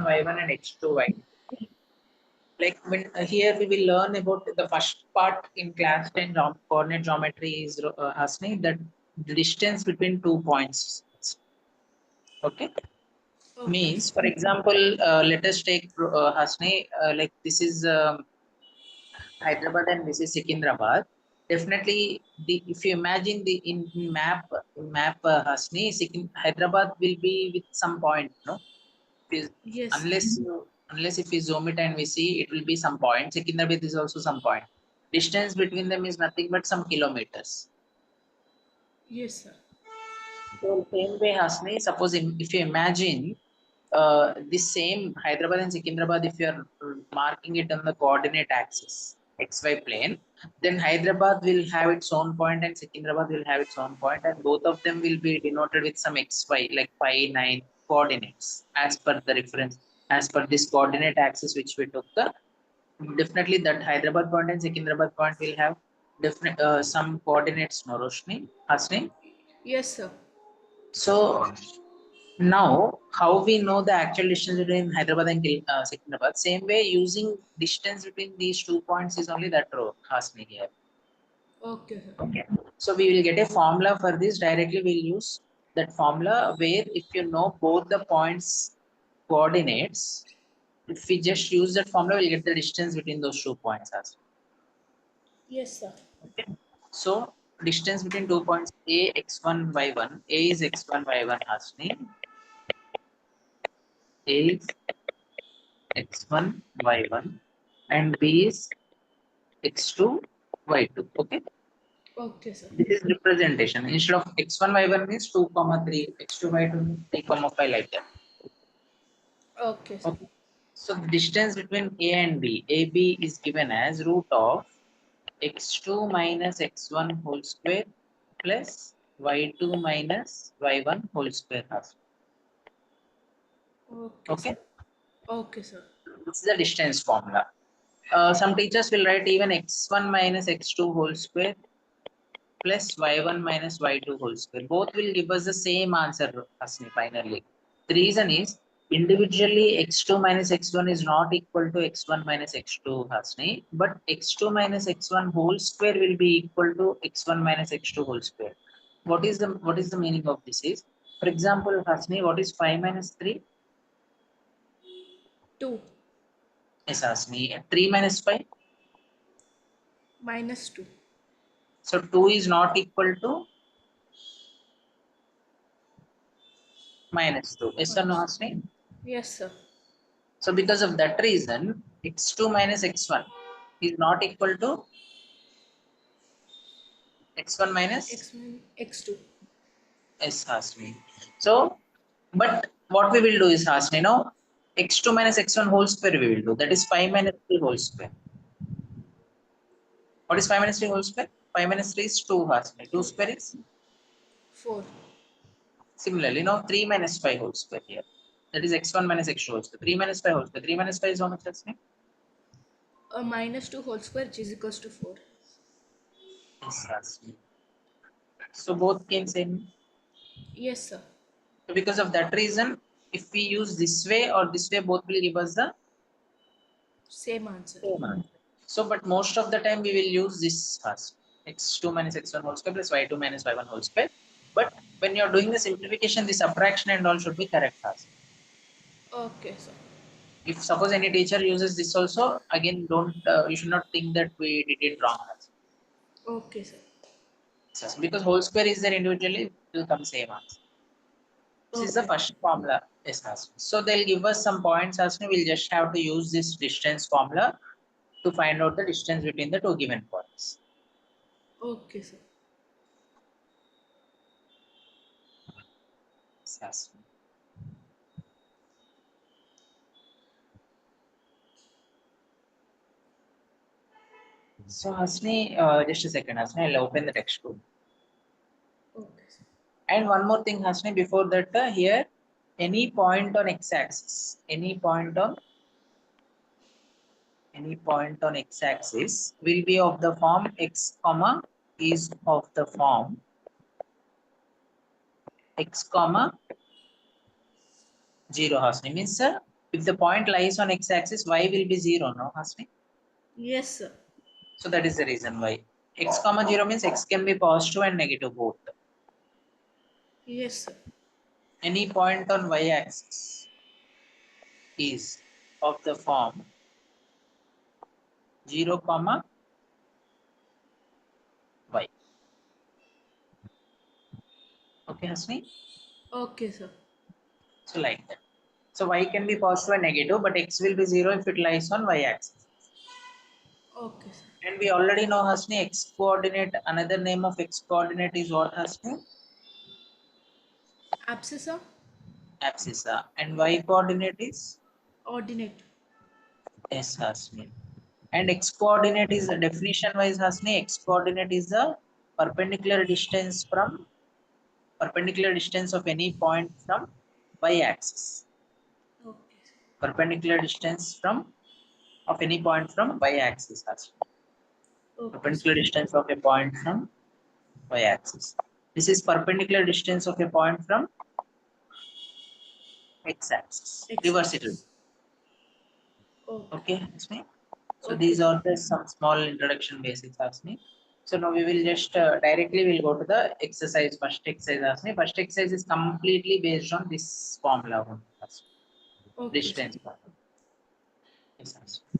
y1 and x2 y2. Like when here we will learn about the first part in class 10 coordinate geometry is Hasni, that the distance between 2 points. Okay. Okay. Means, for example, let us take Hasni, like this is Hyderabad and this is Secunderabad. Definitely, if you imagine the in map Hasni, Hyderabad will be with some point, no? Is Yes. unless if we zoom it and we see, it will be some point. Secunderabad is also some point. Distance between them is nothing but some kilometers. Yes, sir. So same way, Hasni, suppose if you imagine this same Hyderabad and Secunderabad, if you are marking it on the coordinate axis, XY plane, then Hyderabad will have its own point and Secunderabad will have its own point, and both of them will be denoted with some XY, like 5, 9 coordinates as per the reference, as per this coordinate axis which we took. Definitely that Hyderabad point and Secunderabad point will have different some coordinates, no, Roshni, Hasni. Yes, sir. So now, how we know the actual distance between Hyderabad and Secunderabad? Same way, using distance between these 2 points is only that row, Hasni here. Okay, sir. Okay. So we will get a formula for this. Directly, we'll use that formula where if you know both the points coordinates, if we just use that formula, we'll get the distance between those 2 points, Hasni. Yes, sir. Okay. So distance between 2 points A x1 y1, A is x1 y1, Hasni. A is x1 y1 and b is x2 y2. Okay, Okay, sir. this is representation. Instead of x1 y1 means 2 comma 3, x2 y2 means 3 comma 5, like that. Okay, sir. Okay, so the distance between a and b, ab is given as root of x2 minus x1 whole square plus y2 minus y1 whole square. Okay, Okay, sir. Okay, sir. this is the distance formula. Some teachers will write even x1 minus x2 whole square plus y1 minus y2 whole square. Both will give us the same answer, Hasni, finally. The reason is, individually x2 minus x1 is not equal to x1 minus x2, Hasni, but x2 minus x1 whole square will be equal to x1 minus x2 whole square. What is the meaning of this is, for example, Hasni, what is 5 minus 3? 2 Yes, Hasni. 3 minus 5? minus 2. So 2 is not equal to minus 2. Yes or no, Minus. Hasni? Yes, sir. So because of that reason, x2 minus x1 is not equal to x1 minus X2. s, Hasni. So, but what we will do is, Hasni, no, x2 minus x1 whole square we will do. That is 5 minus 3 whole square. What is 5 minus 3 whole square? 5 minus 3 is 2, Hasni. 2 2. square is 4. similarly, no, 3 minus 5 whole square here. That is x1 minus x2 whole square. 3 minus 5 whole square. 3 minus 5 is how much, Hasni? A minus 2 whole square, which is equals to 4. Yes, Hasni. So both came same. Yes, sir. So because of that reason, if we use this way or this way, both will give us the Same answer. same answer. So, but most of the time we will use this first. X2 minus x1 whole square plus y2 minus y1 whole square. But when you're doing the simplification, the subtraction and all should be correct first. Okay, sir. If suppose any teacher uses this also, again, don't you should not think that we did it wrong. Okay, sir. Because whole square is there individually, it will come same answer. This is the Okay. first formula. Yes, Hasni. So they'll give us some points, Hasni. We'll just have to use this distance formula to find out the distance between the two given points. Okay, sir. Yes, Hasni. So Hasni, just a second, Hasni. I'll open the textbook. Okay, sir. And one more thing, Hasni, before that, here, any point on x-axis, any point on x-axis will be of the form x comma is of the form x comma 0, Hasni, means If the point lies on x-axis, y will be 0, no, Hasni? Yes, sir. So that is the reason why. X comma 0 means x can be positive and negative both. Yes, sir. Any point on y-axis is of the form 0 comma y. Okay, Hasni? Okay, sir. So like that. So y can be positive and negative, but x will be 0 if it lies on y-axis. Okay, sir. And we already know, Hasni, x coordinate, another name of x coordinate is what, Hasni? Abscissa, Abscissa. And y coordinate is? ordinate. Yes, Hasni. And x coordinate is, definition wise, Hasni, x coordinate is the perpendicular distance of any point from y-axis. Okay, sir. Perpendicular distance from of any point from y-axis. Okay, sir. Perpendicular distance of a point from y-axis. This is perpendicular distance of a point from x-axis. Reverse it. X-axis. Okay. Okay, Hasni. So Okay, these sir. are the some small introduction basics, Hasni. So now we will just directly we'll go to the exercise. First exercise, Hasni. First exercise is completely based on this formula only, Hasni. Okay, sir. Distance formula. Yes, Hasni.